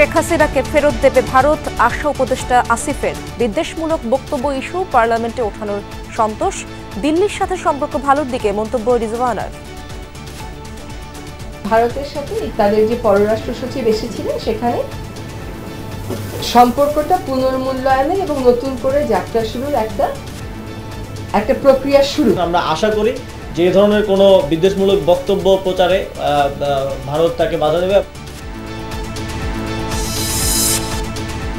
শেখ হাসিনাকে ফেরত দেবে ভারত, আশা উপদেষ্টা আসিফের। বিদ্বেষমূলক বক্তব্য ইস্যু পার্লামেন্টে ওঠানোর সন্তোষ। দিল্লির সাথে সম্পর্ক ভালোর দিকে মন্তব্য রিজওয়ানার। ভারতের সাথে তাদের যে পররাষ্ট্র সচিব এসেছিলেন সেখানে সম্পর্কটা পুনর্মূল্যায়নের এবং নতুন করে যাত্রা শুরুর একটা প্রক্রিয়া শুরু। আমরা আশা করি যে এই ধরনের কোনো বিদ্বেষমূলক বক্তব্য প্রচারে ভারত তাকে বাধা দেবে।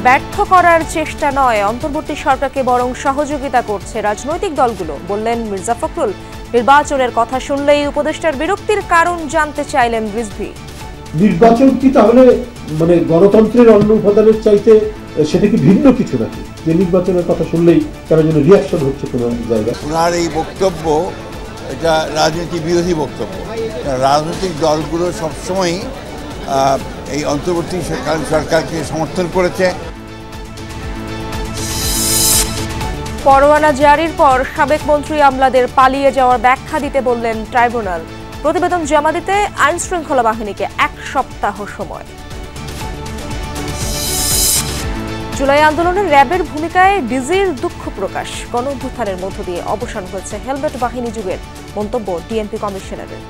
ব্যর্থ করার চেষ্টা নয়, অন্তর্বর্তী সরকারকে বরং সহযোগিতা করছে রাজনৈতিক দলগুলো, বললেন মির্জা ফখরুল। নির্বাচনের কথা শুনলেই উপদেষ্টার বিরক্তির কারণ জানতে চাইলেন রিজভী। নির্বাচন কি তাহলে গণতন্ত্রের অন্য উপাদানের চাইতে সেটা কি ভিন্ন কিছু নাকি, যে নির্বাচনের কথা শুনলেই তারা যেন রিয়াকশন হচ্ছে কোনো জায়গায়? ওনার এই বক্তব্য এটা রাজনীতি বিরোধী বক্তব্য। রাজনৈতিক দলগুলো সবসময়ই এই অন্তর্বর্তীকালীন সরকারকে সমর্থন করেছে। পরোয়ানা জারির পর সাবেক মন্ত্রী আমলাদের পালিয়ে যাওয়ার ব্যাখ্যা দিতে বললেন ট্রাইব্যুনাল। প্রতিবেদন জমা দিতে আইন শৃঙ্খলা বাহিনীকে 1 সপ্তাহ সময়। জুলাই আন্দোলনের র্যাবের ভূমিকায় ডিজির দুঃখ প্রকাশ। গণঅভ্যুত্থানের মধ্য দিয়ে অবসান হয়েছে হেলমেট বাহিনী যুগের, মন্তব্য ডিএমপি কমিশনারের।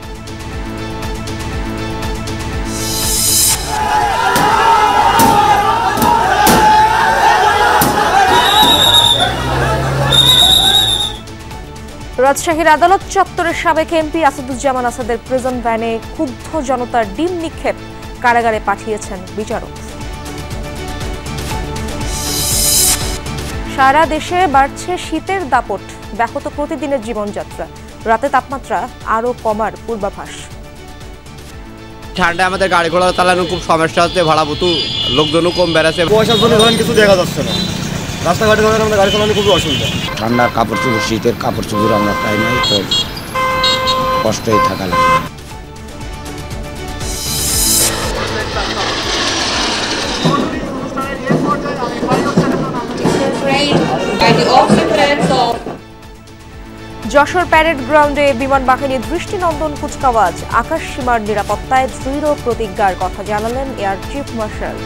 রাজশাহীর আদালত চত্বরের সাবেক এমপি আসাদুজ্জামান আসাদের প্রিজন ভ্যানে ক্ষুব্ধ জনতার ডিম নিক্ষেপ, কারাগারে পাঠিয়েছেন বিচারক। সারা দেশে বাড়ছে শীতের দাপট, ব্যাহত প্রতিদিনের জীবনযাত্রা। রাতে তাপমাত্রা আরো কমার পূর্বাভাস। ঠান্ডায় আমাদের গাড়ি ঘোড়া চালানো খুব সমস্যা হচ্ছে, ভাড়া বুতু লোকজনও কম বেড়াচ্ছে, পয়সার জন্য ধরেন কিছু দেখা যাচ্ছে না, রাস্তাঘাটে ধরেন আমাদের গাড়ি চালানো খুবই অসুবিধা। ঠান্ডার কাপড় চোপড়, শীতের কাপড় চোপড় আমরা পাই নাই, তো কষ্টই থাকা লাগে। যশোর প্যারেড গ্রাউন্ডে বিমান বাহিনীর দৃষ্টিনন্দন কুচকাওয়াজ, আকাশ সীমার নিরাপত্তায় দৃঢ় প্রতিজ্ঞার কথা জানালেন এয়ার চিফ মার্শাল।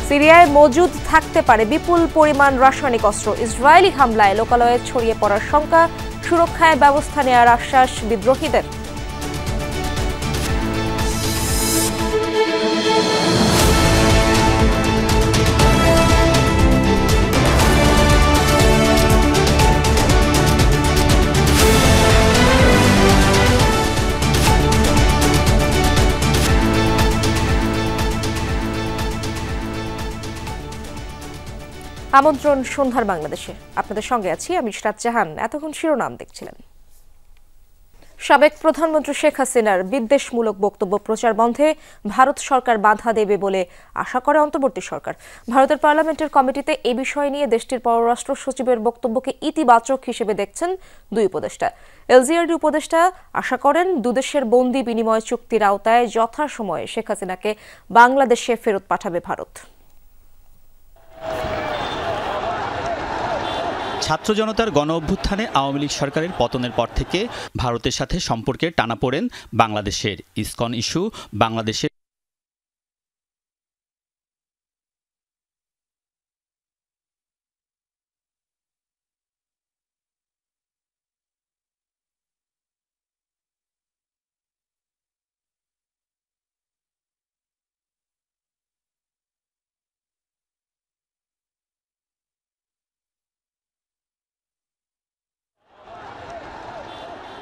সিরিয়ায় মজুদ থাকতে পারে বিপুল পরিমাণ রাসায়নিক অস্ত্র। ইসরায়েলি হামলায় লোকালয়ে ছড়িয়ে পড়ার শঙ্কা, সুরক্ষায় ব্যবস্থা নেওয়ার আশ্বাস বিদ্রোহীদের। আমন্ত্রণ সন্ধ্যার বাংলাদেশে, আপনাদের সঙ্গে আছি আমি ইশরাত জাহান। এতক্ষণ শিরোনাম দেখছিলেন। সাবেক প্রধানমন্ত্রী শেখ হাসিনার বিদ্বেষমূলক বক্তব্য প্রচার বন্ধে ভারত সরকার বাধা দেবে বলে আশা করে অন্তর্বর্তী সরকার। ভারতের পার্লামেন্টের কমিটিতে এ বিষয় নিয়ে দেশটির পররাষ্ট্র সচিবের বক্তব্যকে ইতিবাচক হিসেবে দেখছেন দুই উপদেষ্টা। এলজিআরডি উপদেষ্টা আশা করেন দুদেশের বন্দি বিনিময় চুক্তির আওতায় যথাসময়ে শেখ হাসিনাকে বাংলাদেশে ফেরত পাঠাবে ভারত। ছাত্র জনতার গণ অভ্যুত্থানে আওয়ামী লীগ সরকারের পতনের পর থেকে ভারতের সাথে সম্পর্কের টানাপোড়েন বাংলাদেশের। ইসকন ইস্যু বাংলাদেশের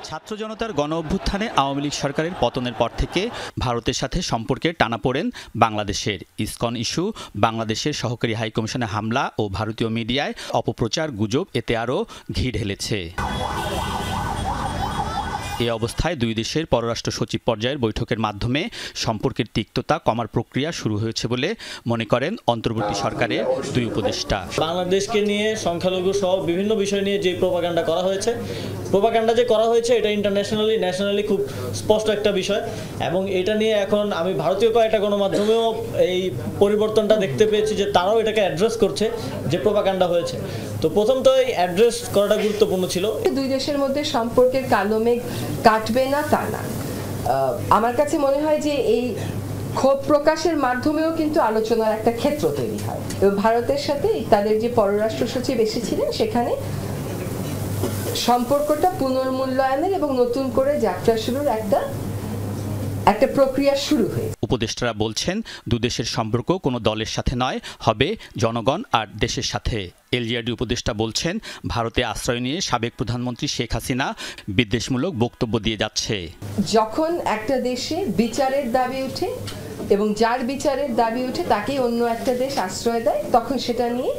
ছাত্র জনতার গণ অভ্যুত্থানে আওয়ামী লীগ সরকারের পতনের পর থেকে ভারতের সাথে সম্পর্কের টানাপোড়েন বাংলাদেশের। ইসকন ইস্যু বাংলাদেশের সহকারী হাইকমিশনে হামলা ও ভারতীয় মিডিয়ায় অপপ্রচার গুজব এতে আরও ঘি ঢেলেছে। এ অবস্থায় দুই দেশের পররাষ্ট্র সচিব পর্যায়ের বৈঠকের মাধ্যমে সম্পর্কের তিক্ততা কমার প্রক্রিয়া শুরু হয়েছে বলে মনে করেন অন্তর্বর্তী সরকারের দুই উপদেষ্টা। বাংলাদেশকে নিয়ে সংখ্যালঘু সহ বিভিন্ন বিষয় নিয়ে যে প্রোপাগান্ডা করা হয়েছে, এটা ইন্টারন্যাশনালি ন্যাশনালি খুব স্পষ্ট একটা বিষয়, এবং এটা নিয়ে এখন আমি ভারতীয় কয়েকটা গণমাধ্যমেও এই পরিবর্তনটা দেখতে পেয়েছি যে তারাও এটাকে অ্যাড্রেস করছে যে প্রোপাগান্ডা হয়েছে। তো প্রথম তো এই অ্যাড্রেস করাটা গুরুত্বপূর্ণ ছিল। দুই দেশের মধ্যে সম্পর্কের কালো মেঘ কাটবে না তা না, আমার কাছে মনে হয় যে এই ক্ষোভ প্রকাশের মাধ্যমেও কিন্তু আলোচনার একটা ক্ষেত্র তৈরি হয়। এবং ভারতের সাথে তাদের যে পররাষ্ট্র সচিব এসেছিলেন সেখানে সম্পর্কটা পুনর্মূল্যায়নের এবং নতুন করে যাত্রা শুরুর একটা প্রক্রিয়া শুরু হয়েছে। উপদেষ্টারা বলছেন দুদেশের সম্পর্ক কোনো দলের সাথে নয়, হবে জনগণ আর দেশের সাথে। এলজিআরডি উপদেষ্টা বলছেন ভারতে আশ্রয় নিয়ে সাবেক প্রধানমন্ত্রী শেখ হাসিনা বিদ্বেষমূলক বক্তব্য দিয়ে যাচ্ছে। যখন একটা দেশে বিচারের দাবি ওঠে এবং যার বিচারের দাবি ওঠে তাকেই অন্য একটা দেশ আশ্রয় দেয়, তখন সেটা নিয়ে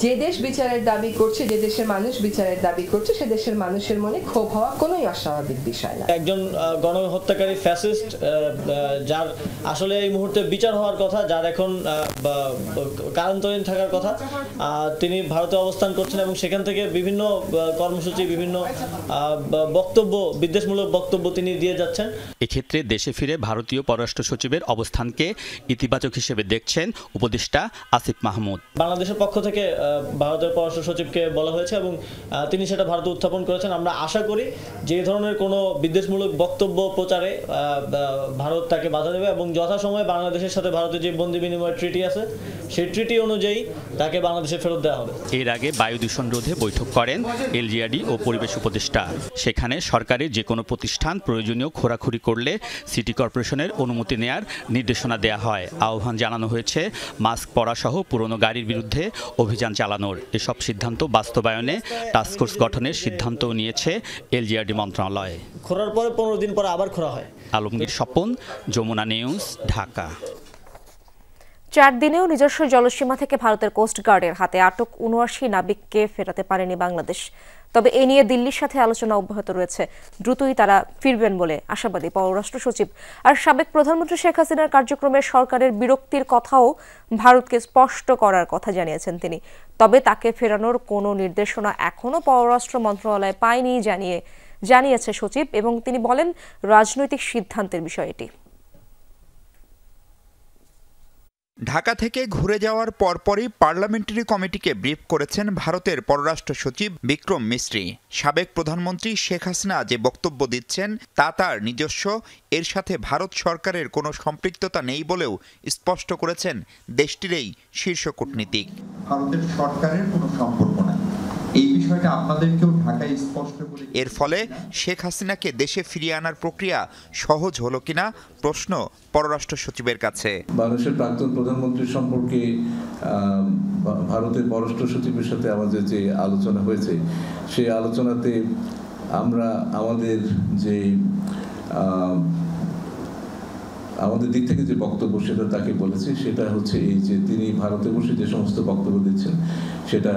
যে দেশ বিচারের দাবি করছে, যে দেশের মানুষ বিচারের দাবি করছে, সে দেশের মানুষের মনে ক্ষোভ হওয়া কোনোই অস্বাভাবিক বিষয় না। একজন গণহত্যাকারী ফ্যাসিস্ট যার আসলে এই মুহূর্তে বিচার হওয়ার কথা, যার এখন কারান্তরীণ থাকার কথা, তিনি ভারতে অবস্থান করছেন এবং সেখান থেকে বিভিন্ন কর্মসূচি, বিভিন্ন বক্তব্য, বিদ্বেষমূলক বক্তব্য তিনি দিয়ে যাচ্ছেন। এক্ষেত্রে দেশে ফিরে ভারতীয় পররাষ্ট্র সচিবের অবস্থানকে ইতিবাচক হিসেবে দেখছেন উপদেষ্টা আসিফ মাহমুদ। বাংলাদেশের পক্ষ থেকে ভারতের পররাষ্ট্র সচিবকে বলা হয়েছে এবং তিনি সেটা ভারতে উত্থাপন করেছেন। আমরা আশা করি যে এই ধরনের কোনো বিদ্বেষমূলক বক্তব্য প্রচারে ভারত তাকে বাধা দেবে এবং যথাসময়ে বাংলাদেশের সাথে ভারতের যে বন্দি বিনিময় ট্রিটি আছে সেই ট্রিটি অনুযায়ী তাকে বাংলাদেশে ফেরত দেওয়া হবে। এর আগে বায়ু দূষণ রোধে বৈঠক করেন এলজিআরডি ও পরিবেশ উপদেষ্টা। সেখানে সরকারের যে কোনো প্রতিষ্ঠান প্রয়োজনীয় খোরাখুরি করলে সিটি কর্পোরেশনের অনুমতি নেয়ার নির্দেশনা দেয়া হয়। আহ্বান জানানো হয়েছে মাস্ক পরা সহ পুরনো গাড়ির বিরুদ্ধে অভিযান চালানোর। এসব সিদ্ধান্ত বাস্তবায়নে টাস্কফোর্স গঠনের সিদ্ধান্ত নিয়েছে এলজিআরডি মন্ত্রণালয়। খোরার পরে 15 দিন পরে আবার খোরা হয়। আলমগীর স্বপন, যমুনা নিউজ, ঢাকা। 4 দিনেও নিজস্ব জলসীমা থেকে ভারতের কোস্টগার্ডের হাতে আটক 79 নাবিককে ফেরাতে পারেনি বাংলাদেশ। তবে এ নিয়ে দিল্লির সাথে আলোচনা অব্যাহত রয়েছে। দ্রুতই তারা ফিরবেন বলে আশাবাদী পররাষ্ট্র সচিব। আর সাবেক প্রধানমন্ত্রী শেখ হাসিনার কার্যক্রমে সরকারের বিরক্তির কথাও ভারতকে স্পষ্ট করার কথা জানিয়েছেন তিনি। তবে তাকে ফেরানোর কোনো নির্দেশনা এখনও পররাষ্ট্র মন্ত্রণালয় পায়নি জানিয়েছে সচিব, এবং তিনি বলেন রাজনৈতিক সিদ্ধান্তের বিষয় এটি। ঢাকা থেকে ঘুরে যাওয়ার পরপরই পার্লামেন্টারি কমিটিকে ব্রিফ করেছেন ভারতের পররাষ্ট্র সচিব বিক্রম মিস্ত্রি। সাবেক প্রধানমন্ত্রী শেখ হাসিনা যে বক্তব্য দিচ্ছেন তা তার নিজস্ব, এর সাথে ভারত সরকারের কোনো সম্পৃক্ততা নেই বলেও স্পষ্ট করেছেন দেশটির এই শীর্ষ কূটনীতিক। ভারতের সরকারের কোনো সম্পর্ক নাই, এই বিষয়টা আপনাদেরকেও ঢাকায় স্পষ্ট করে। এর ফলে শেখ হাসিনাকে দেশে ফিরিয়ে আনার প্রক্রিয়া সহজ হলো কিনা প্রশ্ন পররাষ্ট্র সচিবের কাছে। বাংলাদেশের প্রাক্তন প্রধানমন্ত্রী সম্পর্কে ভারতের পররাষ্ট্র সচিবের সাথে আমাদের যে আলোচনা হয়েছে, সেই আলোচনাতে আমরা আমাদের দিক থেকে যে বক্তব্য সেটা তাকে বলেছি, সেটা হচ্ছে এই যে তিনি ভারতে বসে যে সমস্ত বক্তব্য দিচ্ছেন সেটা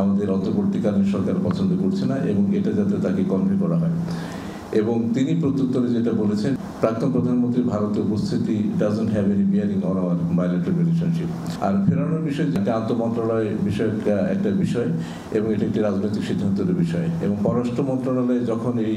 আমাদের অন্তর্বর্তীকালীন সরকার পছন্দ করছে না এবং এটা যাতে তাকে কনভে করা হয়। এবং তিনি প্রত্যুত্তরে যেটা বলেছেন, প্রাক্তন প্রধানমন্ত্রীর ভারতে উপস্থিতি doesn't have any bearing on our bilateral relationship. আর ফেরানোর বিষয় যেটা আন্তঃমন্ত্রণালয় বিষয়ক একটা বিষয় এবং এটা একটি রাজনৈতিক সিদ্ধান্তের বিষয়, এবং পররাষ্ট্র মন্ত্রণালয়ে যখন এই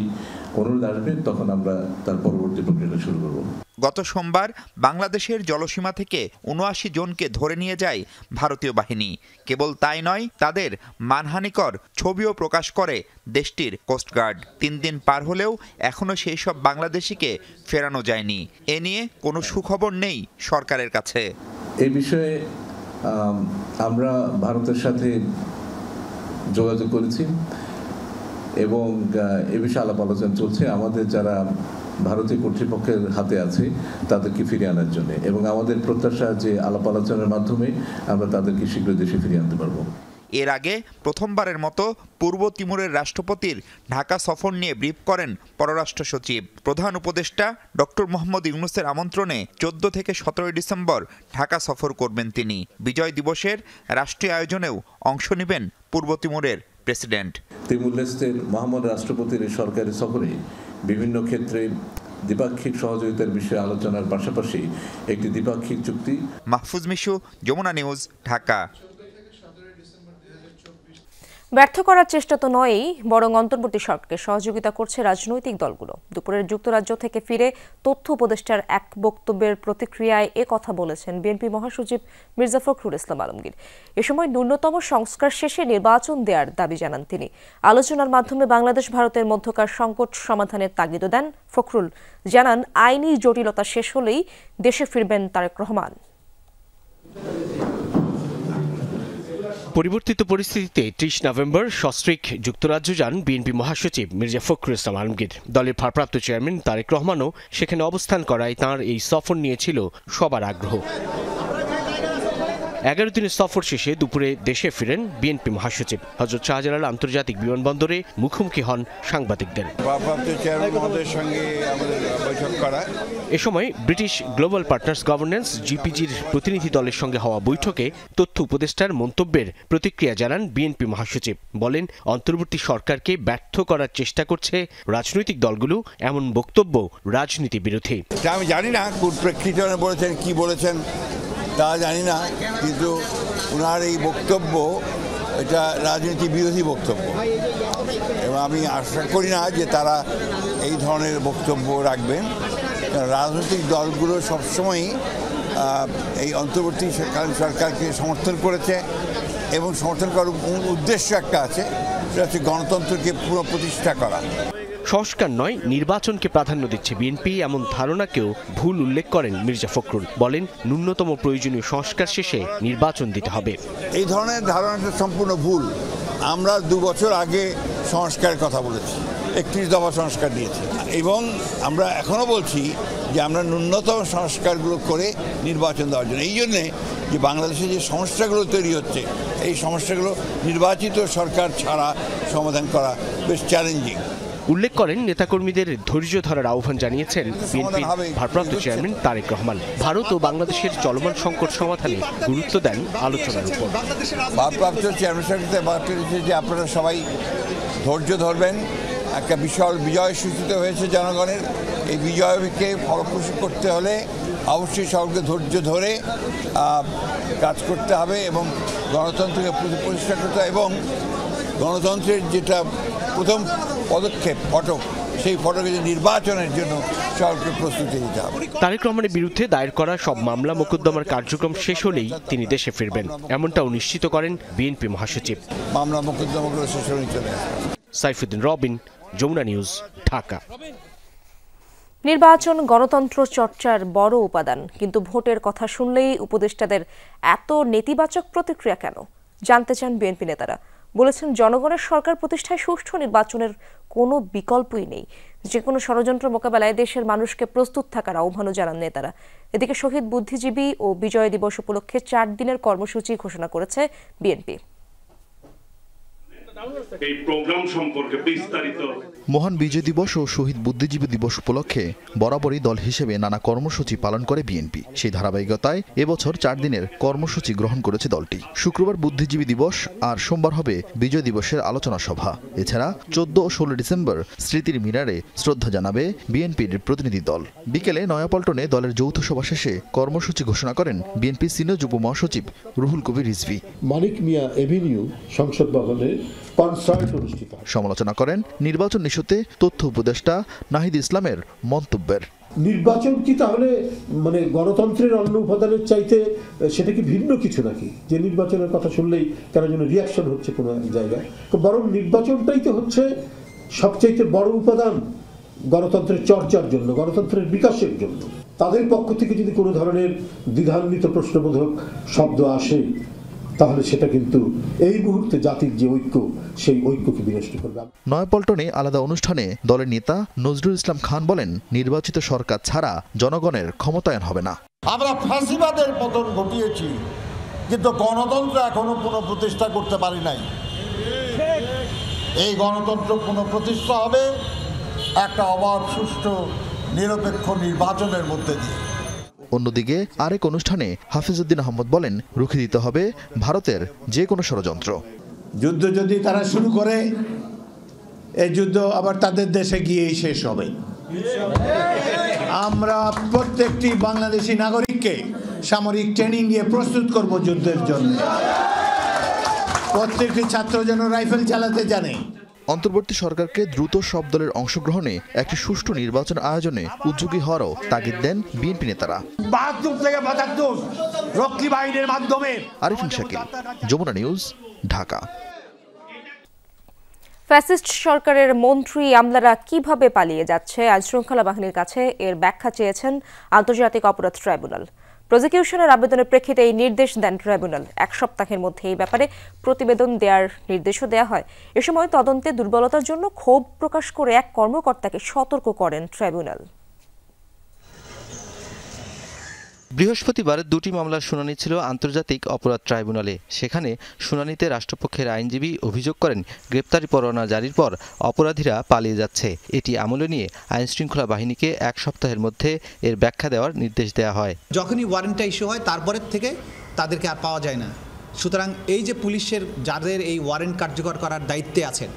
অনুরোধ আসবে তখন আমরা তার পরবর্তী প্রক্রিয়াটা শুরু করব। গত সোমবার বাংলাদেশের জলসীমা থেকে 79 জনকে ধরে নিয়ে যায় ভারতীয় বাহিনী। কেবল তাই নয়, তাদের মানহানিকর ছবিও প্রকাশ করে দেশটির কোস্টগার্ড। 3 দিন পার হলেও এখনও সেই সব বাংলাদেশিকে ফেরানো যায়নি। এ নিয়ে কোনো সুখবর নেই সরকারের কাছে। এই বিষয়ে আমরা ভারতের সাথে যোগাযোগ করেছি এবং এ বিষয়ে আলাপ আলোচনা চলছে। আমাদের যারা ভারতীয় কর্তৃপক্ষের হাতে আছে তাদেরকে ফিরিয়ে আনার জন্য, এবং আমাদের প্রত্যাশা যে আলাপ আলোচনার মাধ্যমে আমরা তাদেরকে শীঘ্র দেশে ফিরিয়ে আনতে পারবো। এর আগে প্রথমবারের মতো পূর্ব তিমুরের রাষ্ট্রপতির ঢাকা সফর নিয়ে ব্রিফ করেন পররাষ্ট্র সচিব। প্রধান উপদেষ্টা ডক্টর মোহাম্মদ ইউনূসের আমন্ত্রণে 14 থেকে 17 ডিসেম্বর ঢাকা সফর করবেন তিনি। বিজয় দিবসের রাষ্ট্রীয় আয়োজনেও অংশ নেবেন পূর্ব তিমুরের প্রেসিডেন্ট। তিমুর লেস্টের মহামান্য রাষ্ট্রপতির সরকারি সফরে বিভিন্ন ক্ষেত্রে দ্বিপাক্ষিক সহযোগিতার বিষয়ে আলোচনার পাশাপাশি একটি দ্বিপাক্ষিক চুক্তি। মাহফুজ মিশু, যমুনা নিউজ, ঢাকা। ব্যর্থ করার চেষ্টা তো নয়ই, বরং অন্তর্বর্তী সরকারকে সহযোগিতা করছে রাজনৈতিক দলগুলো। দুপুরের যুক্তরাজ্য থেকে ফিরে তথ্য উপদেষ্টার এক বক্তব্যের প্রতিক্রিয়ায় এ কথা বলেছেন বিএনপি মহাসচিব মির্জা ফখরুল ইসলাম আলমগীর। এ সময় ন্যূনতম সংস্কার শেষে নির্বাচন দেওয়ার দাবি জানান তিনি। আলোচনার মাধ্যমে বাংলাদেশ ভারতের মধ্যকার সংকট সমাধানের তাগিদও দেন ফখরুল। জানান, আইনি জটিলতা শেষ হলেই দেশে ফিরবেন তারেক রহমান। পরিবর্তিত পরিস্থিতিতে ৩০ নভেম্বর সস্ত্রীক যুক্তরাজ্য যান বিএনপি মহাসচিব মির্জা ফখরুল ইসলাম আলমগীর। দলের ভারপ্রাপ্ত চেয়ারম্যান তারেক রহমানও সেখানে অবস্থান করায় তাঁর এই সফর নিয়েছিল সবার আগ্রহ। 11 দিনের সফর শেষে দুপুরে দেশে ফিরেন বিএনপি মহাসচিব। হযরত শাহজালাল আন্তর্জাতিক বিমানবন্দরে মুখোমুখি হন সাংবাদিকদের। এ সময় ব্রিটিশ গ্লোবাল পার্টনার্স গভর্নেন্স জিপিজির প্রতিনিধি দলের সঙ্গে হওয়া বৈঠকে তথ্য উপদেষ্টার মন্তব্যের প্রতিক্রিয়া জানান বিএনপি মহাসচিব। বলেন, অন্তর্বর্তী সরকারকে ব্যর্থ করার চেষ্টা করছে রাজনৈতিক দলগুলো, এমন বক্তব্য রাজনীতি বিরোধী। আমি জানি না কোন প্রেক্ষিতে বলেছেন, কি বলেছেন তা জানি না, কিন্তু ওনার এই বক্তব্য এটা রাজনীতি বিরোধী বক্তব্য এবং আমি আশা করি না যে তারা এই ধরনের বক্তব্য রাখবেন। রাজনৈতিক দলগুলো সবসময়ই এই অন্তর্বর্তীকালীন সরকারকে সমর্থন করেছে এবং সমর্থন করার উদ্দেশ্য একটা আছে, সেটা হচ্ছে গণতন্ত্রকে পুনঃপ্রতিষ্ঠা করা। সংস্কার নয়, নির্বাচনকে প্রাধান্য দিচ্ছে বিএনপি, এমন ধারণাকেও ভুল উল্লেখ করেন মির্জা ফখরুল। বলেন, ন্যূনতম প্রয়োজনীয় সংস্কার শেষে নির্বাচন দিতে হবে। এই ধরনের ধারণাটা সম্পূর্ণ ভুল। আমরা 2 বছর আগে সংস্কারের কথা বলেছি, 31 দফা সংস্কার দিয়েছি এবং আমরা এখনও বলছি যে আমরা ন্যূনতম সংস্কারগুলো করে নির্বাচন দেওয়ার জন্য। এই জন্যে যে বাংলাদেশে যে সমস্যাগুলো তৈরি হচ্ছে, এই সমস্যাগুলো নির্বাচিত সরকার ছাড়া সমাধান করা বেশ চ্যালেঞ্জিং। উল্লেখ করেন, নেতাকর্মীদের ধৈর্য ধরার আহ্বান জানিয়েছেন বিএনপির ভারপ্রাপ্ত চেয়ারম্যান তারেক রহমান। ভারত ও বাংলাদেশের চলমান সংকট সমাধানে গুরুত্ব দেন আলোচনার উপর। ভারপ্রাপ্ত চেয়ারম্যান সাহেব বাদ করেছে যে আপনারা সবাই ধৈর্য ধরবেন। একটা বিশাল বিজয় সূচিত হয়েছে জনগণের। এই বিজয়কে ফলপ্রসূ করতে হলে অবশ্যই সকলকে ধৈর্য ধরে কাজ করতে হবে এবং গণতন্ত্রকে প্রতিষ্ঠা করতে হবে এবং গণতন্ত্রের যেটা প্রথম পদক্ষেপ ফটক, সেই ফটকে নির্বাচনের জন্য সকলকে প্রস্তুতি নিতে হবে। তারেক রহমানের বিরুদ্ধে দায়ের করা সব মামলা মোকদ্দমার কার্যক্রম শেষ হলেই তিনি দেশে ফিরবেন, এমনটাও নিশ্চিত করেন বিএনপি মহাসচিব। মামলা মোকদ্দমাগুলো শেষ হলেই চলে আসবে। সাইফুদ্দিন রবিন, যমুনা নিউজ, ঢাকা। নির্বাচন গণতন্ত্র চর্চার বড় উপাদান, কিন্তু ভোটের কথা শুনলেই উপদেষ্টাদের এত নেতিবাচক প্রতিক্রিয়া কেন জানতে চান বিএনপি নেতারা। বলেছেন, জনগণের সরকার প্রতিষ্ঠায় সুষ্ঠু নির্বাচনের কোনো বিকল্পই নেই। যে কোনো ষড়যন্ত্র মোকাবেলায় দেশের মানুষকে প্রস্তুত থাকার আহ্বানও জানান নেতারা। এদিকে শহীদ বুদ্ধিজীবী ও বিজয় দিবস উপলক্ষে 4 দিনের কর্মসূচি ঘোষণা করেছে বিএনপি। এই প্রোগ্রাম সম্পর্কে বিস্তারিত। মহান বিজয় দিবস ও শহীদ বুদ্ধিজীবী দিবস উপলক্ষে বরাবরই দল হিসেবে নানা কর্মসূচি পালন করে বিএনপি। সেই ধারাবাহিকতায় এবছর 4 দিনের কর্মসূচি গ্রহণ করেছে দলটি। শুক্রবার বুদ্ধিজীবী দিবস আর সোমবার হবে বিজয় দিবসের আলোচনা সভা। এছাড়া 14 ও 16 ডিসেম্বর স্মৃতির মিনারে শ্রদ্ধা জানাবে বিএনপির প্রতিনিধি দল। বিকেলে নয়াপল্টনে দলের যৌথ সভা শেষে কর্মসূচি ঘোষণা করেন বিএনপি সিনিয়র যুব মহাসচিব রুহুল কবির রিজভী। মানিক মিয়া এভিনিউ সংসদ ভবনে সমালোচনা করেন নির্বাচন ইস্যুতে তথ্য উপদেষ্টা নাহিদ ইসলামের মন্তব্যের। নির্বাচন কি তাহলে গণতন্ত্রের অন্য উপাদানের চাইতে সেটা কি ভিন্ন কিছু নাকি? যে নির্বাচনের কথা শুনলেই কেন যেন রিয়াকশন হচ্ছে কোনো এক জায়গায়, বরং নির্বাচনটাই তো হচ্ছে সবচাইতে বড় উপাদান গণতন্ত্রের চর্চার জন্য, গণতন্ত্রের বিকাশের জন্য। তাদের পক্ষ থেকে যদি কোনো ধরনের দ্বিধান্বিত প্রশ্নবোধক শব্দ আসে, তাহলে সেটা কিন্তু এই মুহূর্তে জাতির যে ঐক্য, সেই ঐক্যকে বিনষ্ট করবে। নয়াপল্টনে আলাদা অনুষ্ঠানে দলের নেতা নজরুল ইসলাম খান বলেন, নির্বাচিত সরকার ছাড়া জনগণের ক্ষমতায়ন হবে না। আমরা ফ্যাসিবাদের পতন ঘটিয়েছি, কিন্তু গণতন্ত্র এখনো পুনঃপ্রতিষ্ঠা করতে পারি নাই। এই গণতন্ত্র পুনঃপ্রতিষ্ঠা হবে একটা অবাধ, সুষ্ঠু, নিরপেক্ষ নির্বাচনের মধ্যে দিয়ে। অন্যদিকে আরেক অনুষ্ঠানে হাফিজউদ্দিন আহমদ বলেন, রুখে দিতে হবে ভারতের যে কোনো ষড়যন্ত্র। যুদ্ধ যদি তারা শুরু করে, এই যুদ্ধ আবার তাদের দেশে গিয়েই শেষ হবে। আমরা প্রত্যেকটি বাংলাদেশি নাগরিককে সামরিক ট্রেনিং দিয়ে প্রস্তুত করব যুদ্ধের জন্য। প্রত্যেকটি ছাত্র যেন রাইফেল চালাতে জানে। অন্তর্বর্তী সরকারকে দ্রুত সব দলের অংশগ্রহণে একটি সুষ্ঠু নির্বাচন আয়োজনে উদ্যোগী হওয়ারও তাগিদ দেন বিএনপি নেতারা। ৭২ থেকে ৭৫ রক্ষী বাহিনীর মাধ্যমে। আরিফিন শাকিল, যমুনা নিউজ, ঢাকা। ফ্যাসিস্ট সরকারের মন্ত্রী আমলারা কিভাবে পালিয়ে যাচ্ছে আইনশৃঙ্খলা বাহিনীর কাছে এর ব্যাখ্যা চেয়েছেন আন্তর্জাতিক অপরাধ ট্রাইব্যুনাল। প্রসিকিউশনের আবেদনের প্রেক্ষিতে এই নির্দেশ দেন ট্রাইব্যুনাল। ১ সপ্তাহের মধ্যে এই ব্যাপারে প্রতিবেদন দেওয়ার নির্দেশও দেওয়া হয়। এ সময় তদন্তে দুর্বলতার জন্য ক্ষোভ প্রকাশ করে এক কর্মকর্তাকে সতর্ক করেন ট্রাইব্যুনাল। বৃহস্পতিবার ২টি মামলার শুনানি ছিল আন্তর্জাতিক অপরাধ ট্রাইব্যুনালে। সেখানে শুনানিতে রাষ্ট্রপক্ষের আইনজীবী অভিযোগ করেন, গ্রেপ্তারি পরোয়ানা জারির পর অপরাধীরা পালিয়ে যাচ্ছে। এটি আমলে নিয়ে আইনশৃঙ্খলা বাহিনীকে ১ সপ্তাহের মধ্যে এর ব্যাখ্যা দেওয়ার নির্দেশ দেওয়া হয়। যখনই ওয়ারেন্টটা ইস্যু হয় তারপরের থেকে তাদেরকে আর পাওয়া যায় না। সুতরাং এই যে পুলিশের যাদের এই ওয়ারেন্ট কার্যকর করার দায়িত্বে আছেন,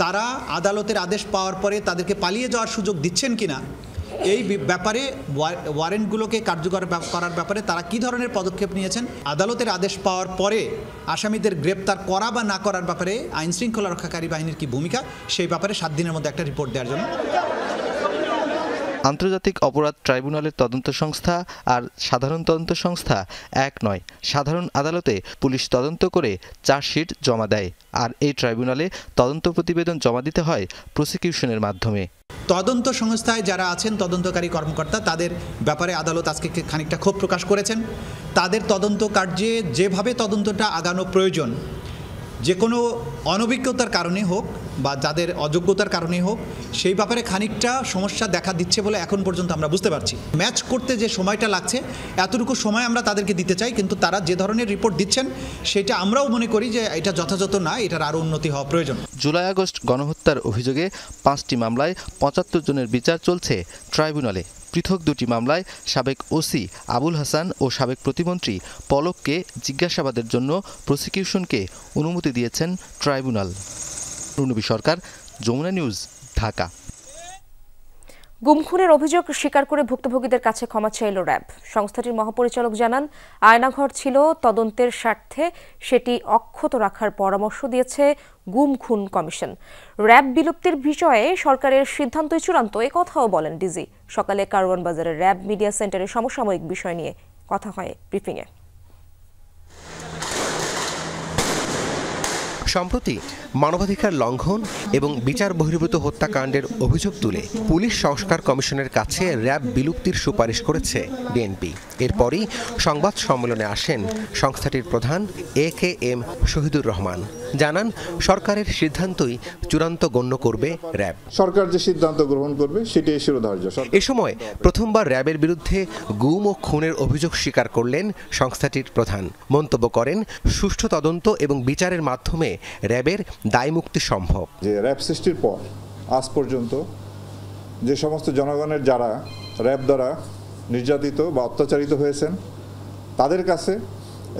তারা আদালতের আদেশ পাওয়ার পরে তাদেরকে পালিয়ে যাওয়ার সুযোগ দিচ্ছেন কিনা, এই ব্যাপারে ওয়ারেন্টগুলোকে কার্যকর করার ব্যাপারে তারা কি ধরনের পদক্ষেপ নিয়েছেন, আদালতের আদেশ পাওয়ার পরে আসামিদের গ্রেপ্তার করা বা না করার ব্যাপারে আইনশৃঙ্খলা রক্ষাকারী বাহিনীর কি ভূমিকা, সেই ব্যাপারে 7 দিনের মধ্যে একটা রিপোর্ট দেওয়ার জন্য। আন্তর্জাতিক অপরাধ ট্রাইব্যুনালের তদন্ত সংস্থা আর সাধারণ তদন্ত সংস্থা এক নয়। সাধারণ আদালতে পুলিশ তদন্ত করে চার্জশিট জমা দেয়, আর এই ট্রাইব্যুনালে তদন্ত প্রতিবেদন জমা দিতে হয় প্রসিকিউশনের মাধ্যমে। তদন্ত সংস্থায় যারা আছেন তদন্তকারী কর্মকর্তা, তাদের ব্যাপারে আদালত আজকে খানিকটা ক্ষোভ প্রকাশ করেছেন। তাদের তদন্ত কার্যে যেভাবে তদন্তটা আগানো প্রয়োজন, যে কোনো অনভিজ্ঞতার কারণে হোক বা যাদের অযোগ্যতার কারণে হোক, সেই ব্যাপারে খানিকটা সমস্যা দেখা দিচ্ছে বলে এখন পর্যন্ত আমরা বুঝতে পারছি। ম্যাচ করতে যে সময়টা লাগছে, এতটুকু সময় আমরা তাদেরকে দিতে চাই, কিন্তু তারা যে ধরনের রিপোর্ট দিচ্ছেন সেটা আমরাও মনে করি যে এটা যথাযথ না, এটার আরও উন্নতি হওয়া প্রয়োজন। জুলাই আগস্ট গণহত্যার অভিযোগে 5টি মামলায় 75 জনের বিচার চলছে ট্রাইব্যুনালে। পৃথক 2টি মামলায় সাবেক ওসি আবুল হাসান ও সাবেক প্রতিমন্ত্রী পলককে জিজ্ঞাসাবাদের জন্য প্রসিকিউশনকে অনুমতি দিয়েছেন ট্রাইব্যুনাল। রুনবী সরকার, যমুনা নিউজ, ঢাকা। গুমখুনের অভিযোগ স্বীকার করে ভুক্তভোগীদের কাছে ক্ষমা চাইল র্যাব। সংস্থাটির মহাপরিচালক জানান, আয়নাঘর ছিল তদন্তের স্বার্থে, সেটি অক্ষত রাখার পরামর্শ দিয়েছে গুম খুন কমিশন। র্যাব বিলুপ্তির বিষয়ে সরকারের সিদ্ধান্তই চূড়ান্ত, এ কথাও বলেন ডিজি। সকালে কারওয়ান বাজারের র্যাব মিডিয়া সেন্টারে সমসাময়িক বিষয় নিয়ে কথা হয় ব্রিফিংয়ে। সম্প্রতি মানবাধিকার লঙ্ঘন এবং বিচার বহির্ভূত হত্যাকাণ্ডের অভিযোগ তুলে পুলিশ সংস্কার কমিশনের কাছে র্যাব বিলুপ্তির সুপারিশ করেছে বিএনপি। এরপরই সংবাদ সম্মেলনে আসেন সংস্থাটির প্রধান AKM শহীদুর রহমান। জানান, সরকারের সিদ্ধান্তই চূড়ান্ত গণ্য করবে র্যাব। সরকার যে সিদ্ধান্ত গ্রহণ করবে সেটাই শিরোধার্য। এ সময় প্রথমবার র্যাবের বিরুদ্ধে গুম ও খুনের অভিযোগ স্বীকার করলেন সংস্থাটির প্রধান। মন্তব্য করেন, সুষ্ঠু তদন্ত এবং বিচারের মাধ্যমে র্যাবের দায়মুক্তি সম্ভব। যে র্যাব সৃষ্টির পর আজ পর্যন্ত যে সমস্ত জনগণের যারা র্যাব দ্বারা নির্যাতিত বা অত্যাচারিত হয়েছেন তাদের কাছে,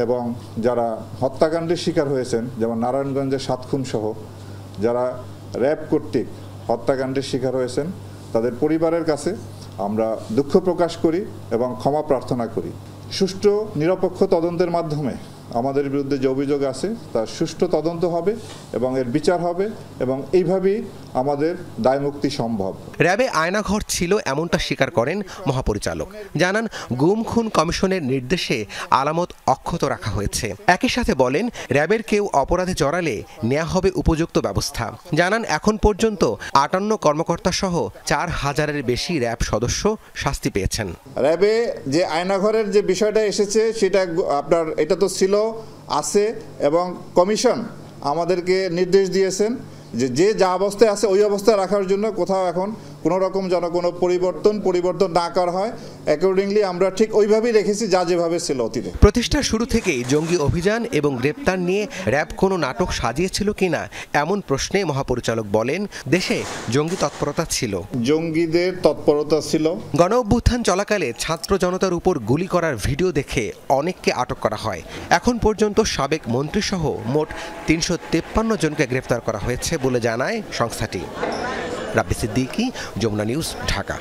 এবং যারা হত্যাকাণ্ডের শিকার হয়েছেন, যেমন নারায়ণগঞ্জের 7 খুন সহ যারা র্যাব কর্তৃক হত্যাকাণ্ডের শিকার হয়েছেন, তাদের পরিবারের কাছে আমরা দুঃখ প্রকাশ করি এবং ক্ষমা প্রার্থনা করি। সুষ্ঠু নিরপেক্ষ তদন্তের মাধ্যমে আমাদের বিরুদ্ধে যে অভিযোগ আছে তার সুষ্ঠু তদন্ত হবে এবং এর বিচার হবে, এবং এইভাবেই আমাদের দায়মুক্তি সম্ভব। র্যাবে আয়নাঘর ছিল এমনটা স্বীকার করেন মহাপরিচালক। জানান, গুম খুন কমিশনের নির্দেশে আলামত অক্ষত রাখা হয়েছে। একই সাথে বলেন, র্যাবের কেউ অপরাধে জড়ালে নেওয়া হবে উপযুক্ত ব্যবস্থা। জানান, এখন পর্যন্ত 58 কর্মকর্তা সহ 4000-এর বেশি র্যাব সদস্য শাস্তি পেয়েছেন। র্যাবে যে আয়নাঘরের যে বিষয়টা এসেছে সেটা আপনার এটা তো ছিল, আছে, এবং কমিশন আমাদেরকে নির্দেশ দিয়েছেন যে যা অবস্থায় আছে ওই অবস্থায় রাখার জন্য। কোথাও এখন কোনো রকম যেন কোনো পরিবর্তন না করা হয়, অ্যাকর্ডিংলি আমরা ঠিক ওইভাবেই রেখেছি যা যেভাবে ছিল অতীতে। প্রতিষ্ঠার শুরু থেকেই জঙ্গি অভিযান এবং গ্রেপ্তার নিয়ে র্যাব কোনো নাটক সাজিয়েছিল কিনা এমন প্রশ্নে মহাপরিচালক বলেন, দেশে জঙ্গি তৎপরতা ছিল, জঙ্গিদের তৎপরতা ছিল। গণ অভ্যুত্থান চলাকালে ছাত্র জনতার উপর গুলি করার ভিডিও দেখে অনেককে আটক করা হয়। এখন পর্যন্ত সাবেক মন্ত্রীসহ মোট 353 জনকে গ্রেপ্তার করা হয়েছে বলে জানায় সংস্থাটি। রাব্বি সিদ্দিকী, যমুনা নিউজ, ঢাকা।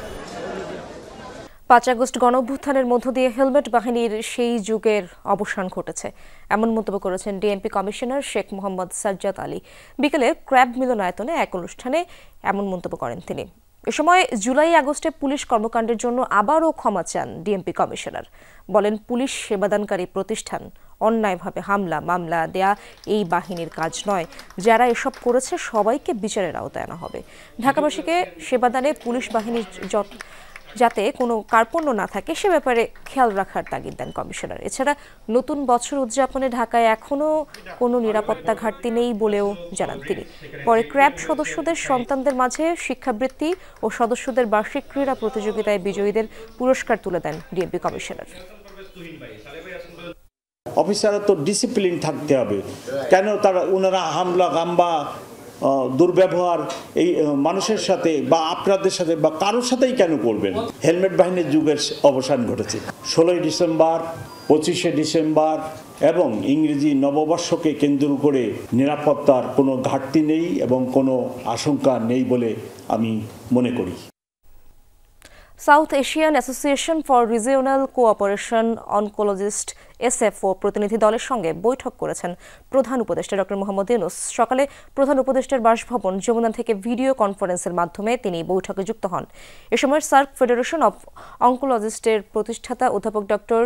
5 আগস্ট গণঅভ্যুত্থানের মধ্য দিয়ে হেলমেট বাহিনীর সেই যুগের অবসান ঘটেছে এমন মন্তব্য করেছেন ডিএমপি কমিশনার শেখ মোহাম্মদ সাজ্জাদ আলী। বিকেলে ক্র্যাব মিলনায়তনে এক অনুষ্ঠানে এমন মন্তব্য করেন তিনি। এ সময় জুলাই আগস্টে পুলিশ কর্মকাণ্ডের জন্য আবারও ক্ষমা চান ডিএমপি কমিশনার। বলেন, পুলিশ সেবাদানকারী প্রতিষ্ঠান, অন্যায়ভাবে হামলা মামলা দেয়া এই বাহিনীর কাজ নয়। যারা এসব করেছে সবাইকে বিচারের আওতায় আনা হবে। ঢাকাবাসীকে সেবাদানে পুলিশ বাহিনীর যাতে কোনো কার্পণ্য না থাকে সে ব্যাপারে খেয়াল রাখার তাগিদ দেন কমিশনার। এছাড়া নতুন বছর উদযাপনে ঢাকায় এখনও কোনো নিরাপত্তা ঘাটতি নেই বলেও জানান তিনি। পরে ক্র্যাব সদস্যদের সন্তানদের মাঝে শিক্ষাবৃত্তি ও সদস্যদের বার্ষিক ক্রীড়া প্রতিযোগিতায় বিজয়ীদের পুরস্কার তুলে দেন ডিএমপি কমিশনার। অফিসাররা তো ডিসিপ্লিন থাকতে হবে, কেন ওনারা হামলা গাম্বা দুর্ব্যবহার এই মানুষের সাথে বা আপনাদের সাথে বা কারোর সাথেই কেন করবেন? হেলমেট বাহিনীর যুগের অবসান ঘটেছে। 16ই ডিসেম্বর, 25শে ডিসেম্বর এবং ইংরেজি নববর্ষকে কেন্দ্র করে নিরাপত্তার কোনো ঘাটতি নেই এবং কোনো আশঙ্কা নেই বলে আমি মনে করি। South Asian association for regional cooperation oncologist SFO প্রতিনিধি দলের সঙ্গে বৈঠক করেছেন প্রধান উপদেষ্টা ডক্টর মোহাম্মদ ইউনূস। সকালে প্রধান উপদেষ্টার বাসভবন যমুনা থেকে ভিডিও কনফারেন্সের মাধ্যমে তিনি বৈঠকে যুক্ত হন। এ সময় সার্ক ফেডারেশন অব অনকোলজিস্টের প্রতিষ্ঠাতা অধ্যাপক ডক্টর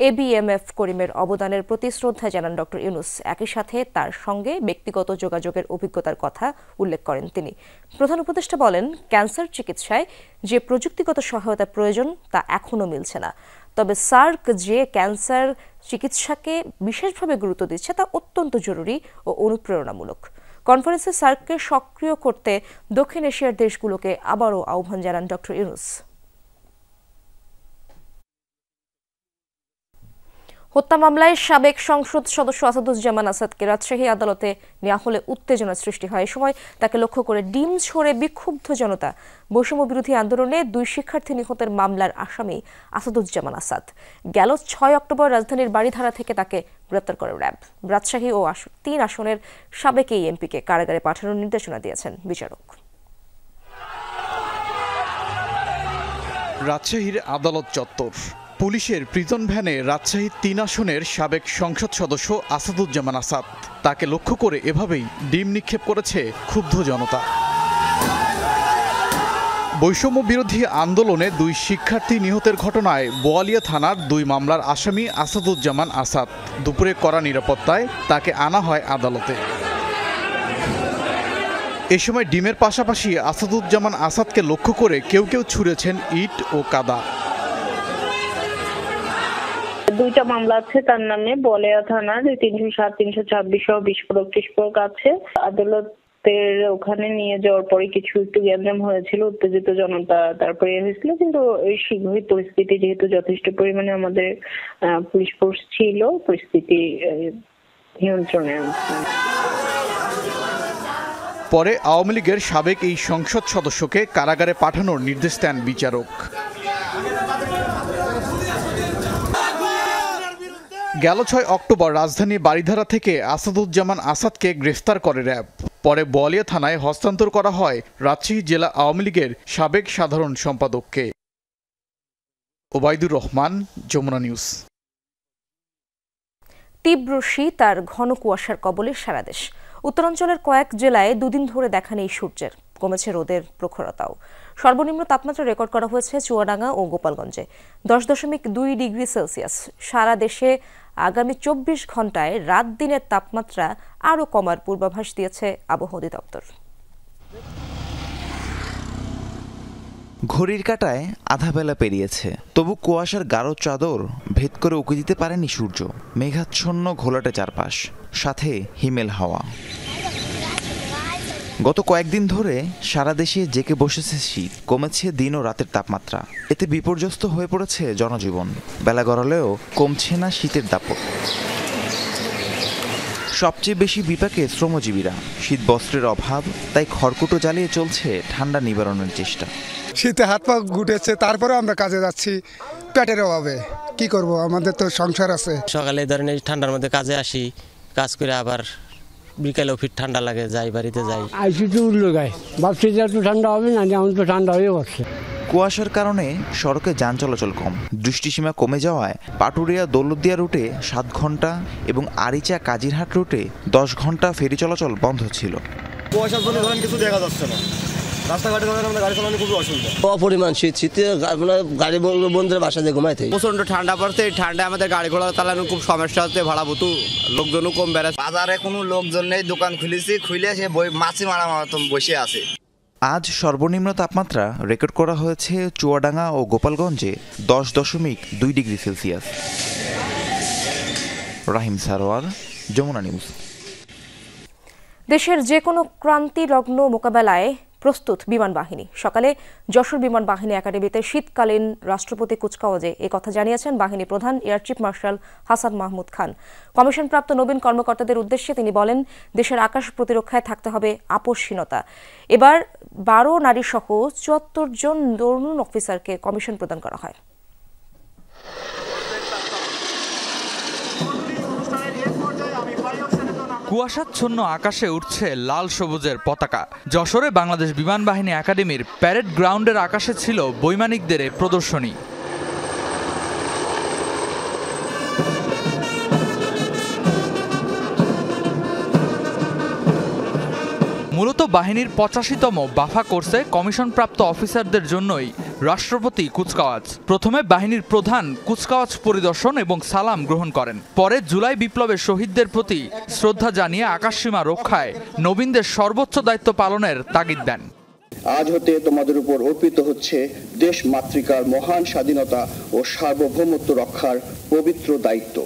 ABMF করিমের অবদানের প্রতি শ্রদ্ধা জানান ডক্টর ইউনূস। একই সাথে তার সঙ্গে ব্যক্তিগত যোগাযোগের অভিজ্ঞতার কথা উল্লেখ করেন তিনি। প্রধান উপদেষ্টা বলেন, ক্যান্সার চিকিৎসায় যে প্রযুক্তিগত সহায়তা প্রয়োজন তা এখনও মিলছে না। তবে সার্ক যে ক্যান্সার চিকিৎসাকে বিশেষভাবে গুরুত্ব দিচ্ছে তা অত্যন্ত জরুরি ও অনুপ্রেরণামূলক। কনফারেন্সে সার্ককে সক্রিয় করতে দক্ষিণ এশিয়ার দেশগুলোকে আবারও আহ্বান জানান ডক্টর ইউনূস। হত্যা মামলায় সাবেক সংসদ সদস্য আসাদুজ্জামান আসাদকে রাজশাহী আদালতে নেওয়া হলে উত্তেজনার সৃষ্টি হয়। এ সময় তাকে লক্ষ্য করে ডিম ছড়ে বিক্ষুব্ধ জনতা। বৈষম্য বিরোধী আন্দোলনে 2 শিক্ষার্থী নিহতের মামলার আসামি আসাদুজ্জামান আসাদ। গেল 6 অক্টোবর রাজধানীর বাড়িধারা থেকে তাকে গ্রেপ্তার করে র্যাব। রাজশাহী ও 3 আসনের সাবেক এই এমপিকে কারাগারে পাঠানোর নির্দেশনা দিয়েছেন বিচারক। রাজশাহীর আদালত চত্বর। পুলিশের প্রিজন ভ্যানে রাজশাহী 3 আসনের সাবেক সংসদ সদস্য আসাদুজ্জামান আসাদ। তাকে লক্ষ্য করে এভাবেই ডিম নিক্ষেপ করেছে ক্ষুব্ধ জনতা। বৈষম্য বিরোধী আন্দোলনে 2 শিক্ষার্থী নিহতের ঘটনায় বোয়ালিয়া থানার 2 মামলার আসামি আসাদুজ্জামান আসাদ। দুপুরে কড়া নিরাপত্তায় তাকে আনা হয় আদালতে। এ সময় ডিমের পাশাপাশি আসাদুজ্জামান আসাদকে লক্ষ্য করে কেউ কেউ ছুঁড়েছেন ইট ও কাদা। 2টা মামলা আছে তার নামে, বোয়ালিয়া থানার 307, 326 সহ বিস্ফোরক আছে। আদালতের ওখানে নিয়ে যাওয়ার পরে কিছু একটু গ্যাঞ্জাম হয়েছিল, উত্তেজিত জনতা তারপরে হয়েছিল, কিন্তু এই শীঘ্রই পরিস্থিতি যেহেতু যথেষ্ট পরিমাণে আমাদের পুলিশ ফোর্স ছিল, পরিস্থিতি নিয়ন্ত্রণে আনছে। পরে আওয়ামী লীগের সাবেক এই সংসদ সদস্যকে কারাগারে পাঠানোর নির্দেশ দেন বিচারক। গেল 6 অক্টোবর রাজধানী বাড়িধারা থেকে আসাদুজ্জামান আসাদকে গ্রেফতার করে র্যাব। পরে বোয়ালিয়া থানায় হস্তান্তর করা হয় রাজশাহী জেলা আওয়ামী লীগের সাবেক সাধারণ সম্পাদককে। ওবায়দুর রহমান, যমুনা নিউজ। তীব্র শীত আর ঘন কুয়াশার কবলে সারা দেশ। উত্তরাঞ্চলের কয়েক জেলায় 2 দিন ধরে দেখা নেই সূর্যের। কমেছে রোদের প্রখরতাও। সর্বনিম্ন তাপমাত্রা রেকর্ড করা হয়েছে চুয়াডাঙ্গা ও গোপালগঞ্জে 10.2 ডিগ্রি সেলসিয়াস। সারা দেশে আগামী 24 ঘন্টায় রাত দিনের তাপমাত্রা আরও কমার পূর্বাভাস দিয়েছে আবহাওয়া অধিদপ্তর। ঘড়ির কাঁটায় আধা বেলা পেরিয়েছে, তবু কুয়াশার গাঢ় চাদর ভেদ করে উঁকি দিতে পারেনি সূর্য। মেঘাচ্ছন্ন ঘোলাটে চারপাশ, সাথে হিমেল হাওয়া। গত কয়েকদিন ধরে সারা দেশে জেঁকে বসেছে শীত। কমেছে দিন ও রাতের তাপমাত্রা। এতে বিপর্যস্ত হয়ে পড়েছে জনজীবন। বেলা গড়ালেও কমছে না শীতের দাপট। সবচেয়ে বেশি বিপাকে শ্রমজীবীরা। শীত বস্ত্রের অভাব, তাই খড়কুটো জ্বালিয়ে চলছে ঠান্ডা নিবারণের চেষ্টা। শীতে হাত পা গুটেছে, তারপরে আমরা কাজে যাচ্ছি পেটের অভাবে। কি করব, আমাদের তো সংসার আছে। সকালে ধরেন ঠান্ডার মধ্যে কাজে আসি, কাজ করে আবার বিকালেও ফির ঠান্ডা লাগে, যাই বাড়িতে যাই। আইসি তো উল্লো গায়ে ভাবছি যে একটু ঠান্ডা হবে না, যেমন তো ঠান্ডা হয়ে পড়ছে। কুয়াশার কারণে সড়কে যান চলাচল কম, দৃষ্টিসীমা কমে যাওয়ায় পাটুরিয়া দৌলতদিয়া রুটে 7 ঘন্টা এবং আরিচা কাজিরহাট রুটে 10 ঘন্টা ফেরি চলাচল বন্ধ ছিল। কুয়াশার জন্য কিছু দেখা যাচ্ছে না, রাস্তাঘাটে গাড়ি চালানো খুবই অসুবিধা। অপরিমাণ শীতে গাড়ি বন্ধুদের বাসাতে ঘুমাই থাকে। প্রচন্ড ঠান্ডা পড়ছে, এই ঠান্ডায় আমাদের গাড়ি ঘোড়া চালানো খুব সমস্যা হচ্ছে, ভাড়া ভুতু লোকজনও কম বেড়াচ্ছে। বাজারে কোনো লোকজন নেই, দোকান খুলেছি, খুলে সে মাছি মারা মতন বসে আছে। আজ সর্বনিম্ন তাপমাত্রা রেকর্ড করা হয়েছে চুয়াডাঙ্গা ও গোপালগঞ্জে 10.2 ডিগ্রি সেলসিয়াস। রাহিম সারোয়ার, যমুনা নিউজ। দেশের যে কোনো ক্রান্তি লগ্ন মোকাবেলায় প্রস্তুত বিমান বাহিনী। সকালে যশোর বিমান বাহিনী একাডেমিতে শীতকালীন রাষ্ট্রপতি কুচকাওয়াজে এই কথা জানিয়েছেন বাহিনী প্রধান air chief marshal Hasan Mahmud Khan. কমিশনপ্রাপ্ত নবীন কর্মকর্তাদের উদ্দেশ্যে তিনি বলেন, দেশের আকাশ প্রতিরক্ষায় থাকতে হবে আপোষহীনতা। এবার 12 নারী সহ 74 জন তরুণ অফিসারকে কমিশন প্রদান করা হয়। কুয়াশাচ্ছন্ন আকাশে উঠছে লাল সবুজের পতাকা। যশোরে বাংলাদেশ বিমান বাহিনী একাডেমির প্যারেড গ্রাউন্ডের আকাশে ছিল বৈমানিকদের প্রদর্শনী। মূলত বাহিনীর 85তম বাফা কোর্সে কমিশনপ্রাপ্ত অফিসারদের জন্যই রাষ্ট্রপতি কুচকাওয়াজ। প্রথমে বাহিনীর প্রধান কুচকাওয়াজ পরিদর্শন এবং সালাম গ্রহণ করেন। পরে জুলাই বিপ্লবের শহীদদের প্রতি শ্রদ্ধা জানিয়ে আকাশসীমা রক্ষায় নবীনদের সর্বোচ্চ দায়িত্ব পালনের তাগিদ দেন। আজ হতে তোমাদের উপর অর্পিত হচ্ছে দেশ মাতৃকার মহান স্বাধীনতা ও সার্বভৌমত্ব রক্ষার পবিত্র দায়িত্ব।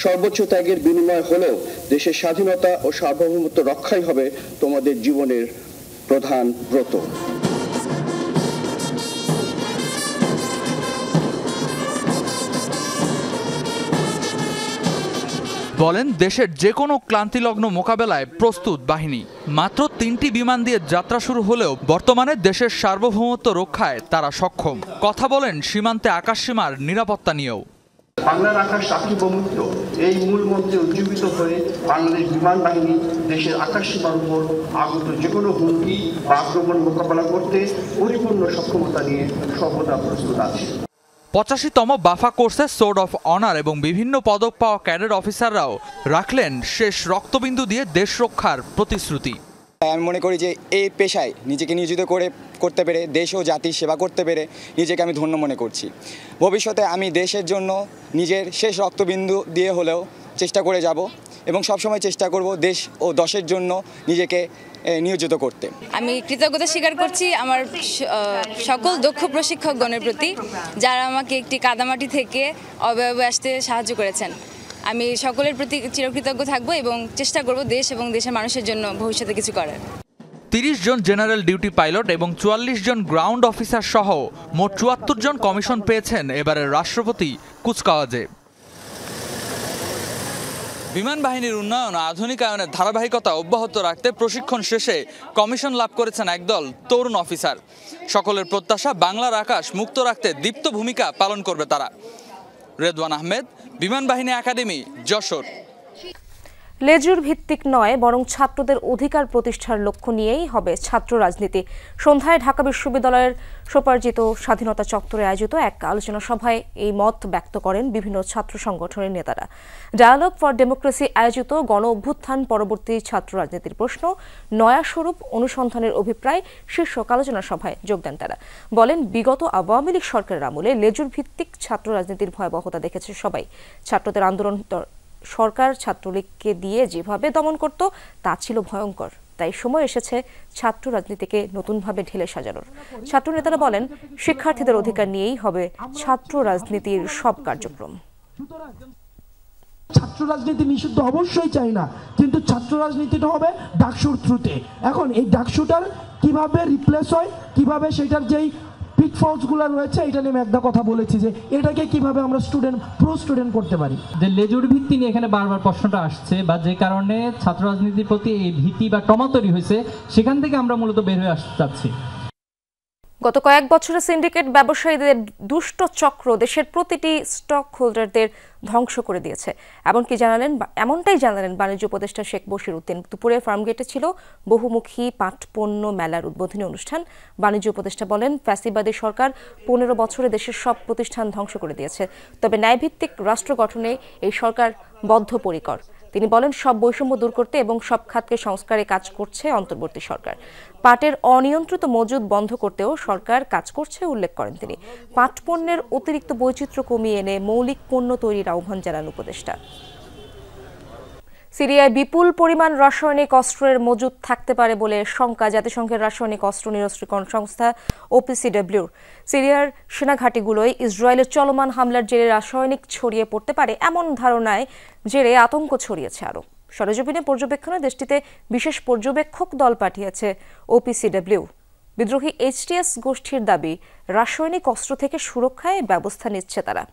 সর্বোচ্চ ত্যাগের বিনিময় হলেও দেশের স্বাধীনতা ও সার্বভৌমত্ব রক্ষাই হবে তোমাদের জীবনের প্রধান ব্রত। বলেন, দেশের যে কোনো ক্লান্তিলগ্ন মোকাবেলায় প্রস্তুত বাহিনী। মাত্র 3টি বিমান দিয়ে যাত্রা শুরু হলেও বর্তমানে দেশের সার্বভৌমত্ব রক্ষায় তারা সক্ষম। কথা বলেন সীমান্তে আকাশসীমার নিরাপত্তা নিয়েও। বাংলার আকাশ সার্বভৌমত্ব এই মূল মন্ত্রে উজ্জীবিত হয়ে বাংলাদেশ বিমান বাহিনী দেশের আকাশসীমার উপর আগত যে কোনো হুমকি বা আক্রমণ মোকাবেলা করতে পরিপূর্ণ সক্ষমতা নিয়ে সর্বদা প্রস্তুত আছে। 85তম বাফা কোর্সে সোর্ড অফ অনার এবং বিভিন্ন পদক পাওয়া ক্যাডেট অফিসাররাও রাখলেন শেষ রক্তবিন্দু দিয়ে দেশ রক্ষার প্রতিশ্রুতি। আমি মনে করি যে এই পেশায় নিজেকে নিয়োজিত করতে পেরে, দেশ ও জাতির সেবা করতে পেরে নিজেকে আমি ধন্য মনে করছি। ভবিষ্যতে আমি দেশের জন্য নিজের শেষ রক্তবিন্দু দিয়ে হলেও চেষ্টা করে যাব এবং সবসময় চেষ্টা করব দেশ ও দশের জন্য নিজেকে নিয়োজিত করতে। আমি কৃতজ্ঞতা স্বীকার করছি আমার সকল দক্ষ প্রশিক্ষকগণের প্রতি, যারা আমাকে একটি কাদামাটি থেকে অবয়বে আসতে সাহায্য করেছেন। আমি সকলের প্রতি চিরকৃতজ্ঞ থাকব এবং চেষ্টা করব দেশ এবং দেশের মানুষের জন্য ভবিষ্যতে কিছু করার। 30 জন জেনারেল ডিউটি পাইলট এবং 44 জন গ্রাউন্ড অফিসার সহ মোট 74 জন কমিশন পেয়েছেন এবারের রাষ্ট্রপতি কুচকাওয়াজে। বিমান বাহিনীর উন্নয়ন ও আধুনিকায়নের ধারাবাহিকতা অব্যাহত রাখতে প্রশিক্ষণ শেষে কমিশন লাভ করেছেন একদল তরুণ অফিসার। সকলের প্রত্যাশা, বাংলার আকাশ মুক্ত রাখতে দীপ্ত ভূমিকা পালন করবে তারা। রেদওয়ান আহমেদ, বিমান বাহিনী একাডেমি, যশোর। লেজুর ভিত্তিক নয়, বরং ছাত্রদের অধিকার প্রতিষ্ঠার লক্ষ্য নিয়েই হবে ছাত্র রাজনীতি। সন্ধ্যায় ঢাকা বিশ্ববিদ্যালয়ের স্বোপার্জিত স্বাধীনতা চত্বরে আয়োজিত এক আলোচনা সভায় এই মত ব্যক্ত করেন বিভিন্ন ছাত্র সংগঠনের নেতারা। ডায়ালগ ফর ডেমোক্রেসি আয়োজিত গণ অভ্যুত্থান পরবর্তী ছাত্র রাজনীতির প্রশ্ন, নয়া স্বরূপ অনুসন্ধানের অভিপ্রায় শীর্ষক আলোচনা সভায় যোগ দেন তারা। বলেন, বিগত আওয়ামী লীগ সরকারের আমলে লেজুর ভিত্তিক ছাত্র রাজনীতির ভয়াবহতা দেখেছে সবাই। ছাত্রদের আন্দোলন সরকার ছাত্রলীগকে দিয়ে যেভাবে দমন করত তা ছিল ভয়ঙ্কর। তাই সময় এসেছে ছাত্র রাজনীতিকে নতুনভাবে ঢেলে সাজানোর। ছাত্র নেতারা বলেন, শিক্ষার্থীদের অধিকার নিয়েই হবে ছাত্র রাজনীতির সব কার্যক্রম। ছাত্র রাজনীতি নিষিদ্ধ অবশ্যই চাই না, কিন্তু ছাত্র রাজনীতিটা হবে ডাকসুর থ্রুতে। এখন এই ডাকসুটার কিভাবে রিপ্লেস হয়, কিভাবে সেটার যেই পিটফলসগুলো রয়েছে, এটা নিয়ে একটা কথা বলেছি যে এটাকে কিভাবে আমরা প্রো স্টুডেন্ট করতে পারি। যে লেজুর ভিত্তি নিয়ে এখানে বারবার প্রশ্নটা আসছে, বা যে কারণে ছাত্র রাজনীতির প্রতি এই ভীতি বা ট্রমা তৈরি হয়েছে, সেখান থেকে আমরা মূলত বের হয়ে আসতে চাচ্ছি। গত কয়েক বছরে সিন্ডিকেট ব্যবসায়ীদের দুষ্ট চক্র দেশের প্রতিটি স্টক হোল্ডারদের ধ্বংস করে দিয়েছে। এমনটাই জানালেন বাণিজ্য উপদেষ্টা শেখ বশির উদ্দিন। দুপুরে ফার্মগেটে ছিল বহুমুখী পাট পণ্য মেলার উদ্বোধনী অনুষ্ঠান। বাণিজ্য উপদেষ্টা বলেন, ফ্যাসিবাদী সরকার 15 বছরে দেশের সব প্রতিষ্ঠান ধ্বংস করে দিয়েছে, তবে ন্যায়ভিত্তিক রাষ্ট্র গঠনে এই সরকার বদ্ধপরিকর। তিনি বলেন, সব বৈষম্য দূর করতে এবং সব খাতকে সংস্কারে কাজ করছে অন্তর্বর্তী সরকার। পাটের অনিয়ন্ত্রিত মজুদ বন্ধ করতেও সরকার কাজ করছে উল্লেখ করেন তিনি। পাট পণ্যের অতিরিক্ত বৈচিত্র্য কমিয়ে এনে মৌলিক পণ্য তৈরির আহ্বান জানান উপদেষ্টা। সিরিয়ায় বিপুল পরিমাণ রাসায়নিক অস্ত্রের মজুদ থাকতে পারে বলে শঙ্কা জাতিসংঘের রাসায়নিক অস্ত্র নিরস্ত্রীকরণ সংস্থা OPCW। সিরিয়ার সেনাঘাঁটিগুলোয় ইসরায়েলের চলমান হামলার জেরে রাসায়নিক ছড়িয়ে পড়তে পারে এমন ধারণায় জেরে আতঙ্ক ছড়িয়েছে আরও। সরেজমিনে পর্যবেক্ষণে দেশটিতে বিশেষ পর্যবেক্ষক দল পাঠিয়েছে OPCW। বিদ্রোহী HTS গোষ্ঠীর দাবি, রাসায়নিক অস্ত্র থেকে সুরক্ষায় ব্যবস্থা নিচ্ছে তারা।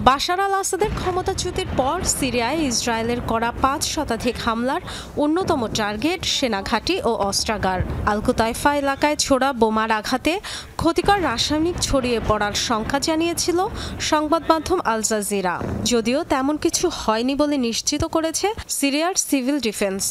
বাশার আল আসাদের ক্ষমতাচ্যুতির পর সিরিয়ায় ইসরায়েলের করা 5 শতাধিক হামলার অন্যতম টার্গেট সেনাঘাঁটি ও অস্ত্রাগার। আল কুতাইফা এলাকায় ছোড়া বোমার আঘাতে ক্ষতিকর রাসায়নিক ছড়িয়ে পড়ার শঙ্কা জানিয়েছিল সংবাদ মাধ্যম আল জাজিরা, যদিও তেমন কিছু হয়নি বলে নিশ্চিত করেছে সিরিয়ার সিভিল ডিফেন্স।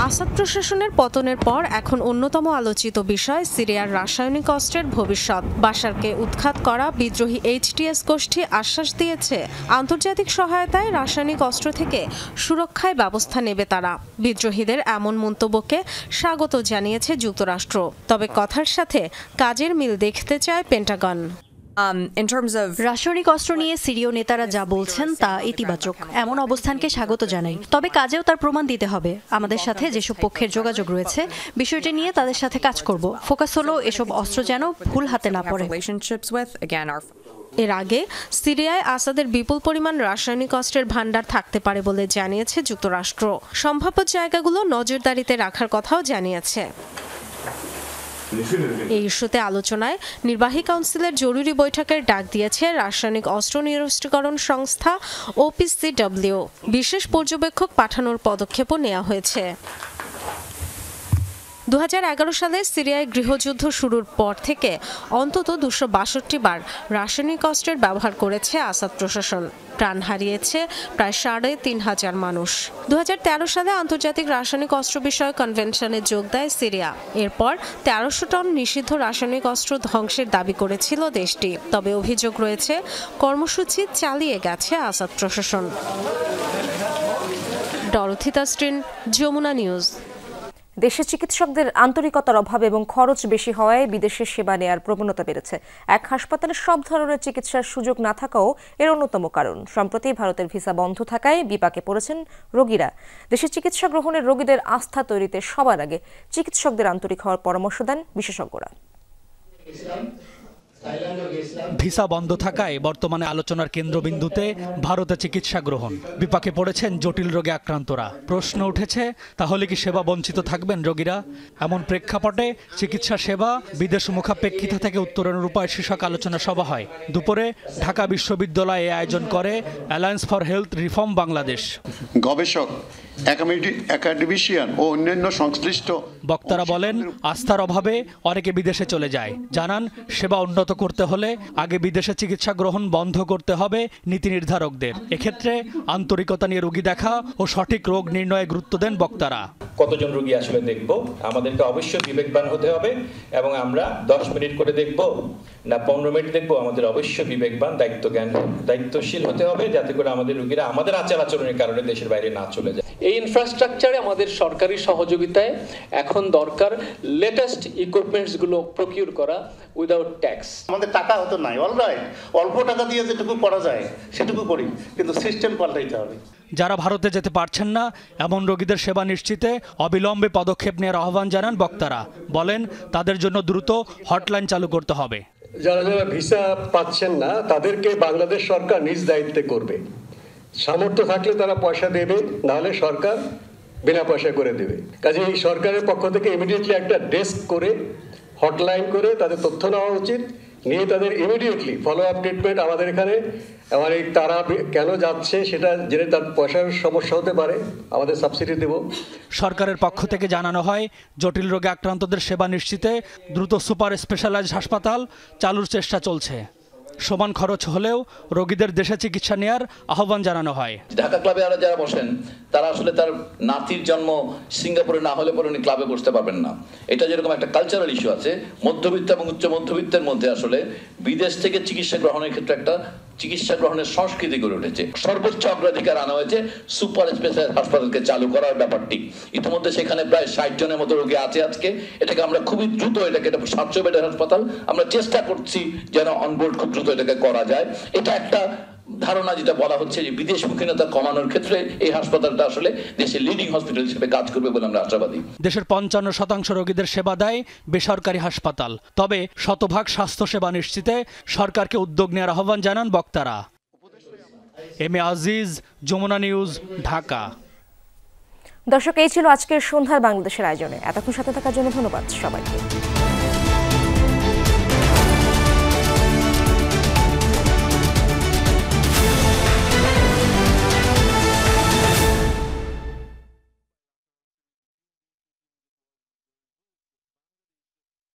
আসাদ প্রশাসনের পতনের পর এখন অন্যতম আলোচিত বিষয় সিরিয়ার রাসায়নিক অস্ত্রের ভবিষ্যৎ। বাশারকে উৎখাত করা বিদ্রোহী HTS গোষ্ঠী আশ্বাস দিয়েছে আন্তর্জাতিক সহায়তায় রাসায়নিক অস্ত্র থেকে সুরক্ষায় ব্যবস্থা নেবে তারা। বিদ্রোহীদের এমন মন্তব্যকে স্বাগত জানিয়েছে যুক্তরাষ্ট্র, তবে কথার সাথে কাজের মিল দেখতে চায় পেন্টাগন। রাসায়নিক অস্ত্র নিয়ে সিরীয় নেতারা যা বলছেন তা ইতিবাচক, এমন অবস্থানকে স্বাগত জানাই। তবে কাজেও তার প্রমাণ দিতে হবে। আমাদের সাথে যেসব পক্ষের যোগাযোগ রয়েছে বিষয়টি নিয়ে তাদের সাথে কাজ করব। ফোকাস হলো এসব অস্ত্র যেন ভুল হাতে না পড়ে। এর আগে সিরিয়ায় আসাদের বিপুল পরিমাণ রাসায়নিক অস্ত্রের ভান্ডার থাকতে পারে বলে জানিয়েছে যুক্তরাষ্ট্র। সম্ভাব্য জায়গাগুলো নজরদারিতে রাখার কথাও জানিয়েছে। এই ইস্যুতে আলোচনায় নির্বাহী কাউন্সিলের জরুরি বৈঠকের ডাক দিয়েছে রাসায়নিক অস্ত্র নিরস্ত্রীকরণ সংস্থা OPCW। বিশেষ পর্যবেক্ষক পাঠানোর পদক্ষেপও নেওয়া হয়েছে। 2011 সালে সিরিয়ায় গৃহযুদ্ধ শুরুর পর থেকে অন্তত 262 বার রাসায়নিক অস্ত্রের ব্যবহার করেছে আসাদ প্রশাসন। প্রাণ হারিয়েছে প্রায় 3500 মানুষ। 2013 সালে আন্তর্জাতিক রাসায়নিক অস্ত্র বিষয়ক কনভেনশনে যোগ দেয় সিরিয়া। এরপর 1300 টন নিষিদ্ধ রাসায়নিক অস্ত্র ধ্বংসের দাবি করেছিল দেশটি। তবে অভিযোগ রয়েছে কর্মসূচি চালিয়ে গেছে আসাদ প্রশাসন। ডরথি তাসরিন, যমুনা নিউজ। দেশে চিকিৎসকদের আন্তরিকতার অভাব এবং খরচ বেশি হওয়ায় বিদেশে সেবা নেয়ার প্রবণতা বেড়েছে। এক হাসপাতালে সব ধরনের চিকিৎসার সুযোগ না থাকাও এর অন্যতম কারণ। সম্প্রতি ভারতের ভিসা বন্ধ থাকায় বিপাকে পড়েছেন রোগীরা। দেশে চিকিৎসা গ্রহণের রোগীদের আস্থা তৈরিতে সবার আগে চিকিৎসকদের আন্তরিক হওয়ার পরামর্শ দেন বিশেষজ্ঞরা। ভিসা বন্ধ থাকায় বর্তমানে আলোচনার কেন্দ্রবিন্দুতে ভারতে চিকিৎসা গ্রহণ। বিপাকে পড়েছেন জটিল রোগে আক্রান্তরা। প্রশ্ন উঠেছে, তাহলে কি সেবা বঞ্চিত থাকবেন রোগীরা? এমন প্রেক্ষাপটে চিকিৎসা সেবা বিদেশ মুখাপেক্ষিতা থেকে উত্তরণের উপায় শীর্ষক আলোচনা সভা হয়। দুপুরে ঢাকা বিশ্ববিদ্যালয়ে আয়োজন করে alliance for health reform Bangladesh. গবেষক, একাডেমিশিয়ান ও অন্যান্য সংশ্লিষ্ট বক্তারা বলেন, আস্থার অভাবে অনেকে বিদেশে চলে যায়। জানান, সেবা উন্নত করতে হলে আগে বিদেশে চিকিৎসা গ্রহণ বন্ধ করতে হবে নীতি নির্ধারকদের। এক্ষেত্রে আন্তরিকতা নিয়ে রোগী দেখা ও সঠিক রোগ নির্ণয়ে গুরুত্ব দেন বক্তারা। কতজন রোগী আসলে দেখব, আমাদেরকে অবশ্যই বিবেকবান হতে হবে এবং আমরা 10 মিনিট করে দেখব না 15 মিনিট দেখব, আমাদের অবশ্যই বিবেকবান দায়িত্বশীল হতে হবে, যাতে করে আমাদের রোগীরা আমাদের আচার আচরণের কারণে দেশের বাইরে না চলে যায়। এই ইনফ্রাস্ট্রাকচারে আমাদের সরকারি সহযোগিতায় এখন দরকার লেটেস্ট ইকুইপমেন্টস গুলো প্রকিউর করা উইদাউট ট্যাক্স। আমাদের টাকা হতো নাই, অলরাইট, অল্প টাকা দিয়ে যেটুকু করা যায় সেটুকু করি, কিন্তু সিস্টেম পাল্টাইতে হবে। যারা ভারতে যেতে পারছেন না এমন রোগীদের সেবা নিশ্চিতে অবিলম্বে পদক্ষেপ নেওয়ার আহ্বান জানান বক্তারা। বলেন, তাদের জন্য দ্রুত হটলাইন চালু করতে হবে। যারা যারা ভিসা পাচ্ছেন না তাদেরকে বাংলাদেশ সরকার নিজ দায়িত্বে করবে। সামর্থ্য থাকলে তারা পয়সা দেবে, নাহলে সরকার বিনা পয়সা করে দেবে। কাজে এই সরকারের পক্ষ থেকে ইমিডিয়েটলি একটা ডেস্ক করে হটলাইন করে তাদের তথ্য নেওয়া উচিত, নিয়ে তাদের ইমিডিয়েটলি ফলো আপ ট্রিটমেন্ট আমাদের এখানে, মানে তারা কেন যাচ্ছে সেটা জেনে তার পয়সার সমস্যা হতে পারে, আমাদের সাবসিডি দেব। সরকারের পক্ষ থেকে জানানো হয় জটিল রোগে আক্রান্তদের সেবা নিশ্চিতে দ্রুত সুপার স্পেশালাইজড হাসপাতাল চালুর চেষ্টা চলছে। সমান খরচ হলেও রোগীদের দেশে চিকিৎসা নেওয়ার আহ্বান জানানো হয়। ঢাকা ক্লাবে যারা বসেন তারা আসলে তার নাতির জন্ম সিঙ্গাপুরে না হলে পরে উনি ক্লাবে বসতে পারবেন না। এটা যেরকম একটা কালচারাল ইস্যু আছে, মধ্যবিত্ত এবং উচ্চ মধ্যবিত্তের মধ্যে আসলে বিদেশ থেকে চিকিৎসা গ্রহণের ক্ষেত্রে একটা চিকিৎসা গ্রহণের সংস্কৃতি গড়ে উঠেছে। সর্বোচ্চ অগ্রাধিকার আনা হয়েছে সুপার স্পেশালাইজড হাসপাতালকে চালু করার ব্যাপারটি। ইতিমধ্যে সেখানে প্রায় 60 জনের মতো রোগী আছে আজকে। এটাকে আমরা খুবই দ্রুত, এটাকে 700 বেডের হাসপাতাল, আমরা চেষ্টা করছি যেন অনবোর্ড খুব দ্রুত এটাকে করা যায়। এটা একটা ধারণা যেটা বলা হচ্ছে যে বিদেশমুখীনতা কমানোর ক্ষেত্রে এই হাসপাতালটা আসলে দেশের লিডিং হসপিটাল হিসেবে কাজ করবে বলে আমরা আশাবাদী। দেশের 55% রোগীদের সেবা দেয় বেসরকারি হাসপাতাল। তবে শতভাগ স্বাস্থ্য সেবা নিশ্চিতে সরকারকে উদ্যোগ নেওয়ার আহ্বান জানান বক্তারা। M A Aziz, Jamuna news, Dhaka. দর্শক, এই ছিল আজকের সন্ধ্যার বাংলাদেশের আয়োজনে। এতক্ষণ সাথে থাকার জন্য ধন্যবাদ সবাইকে।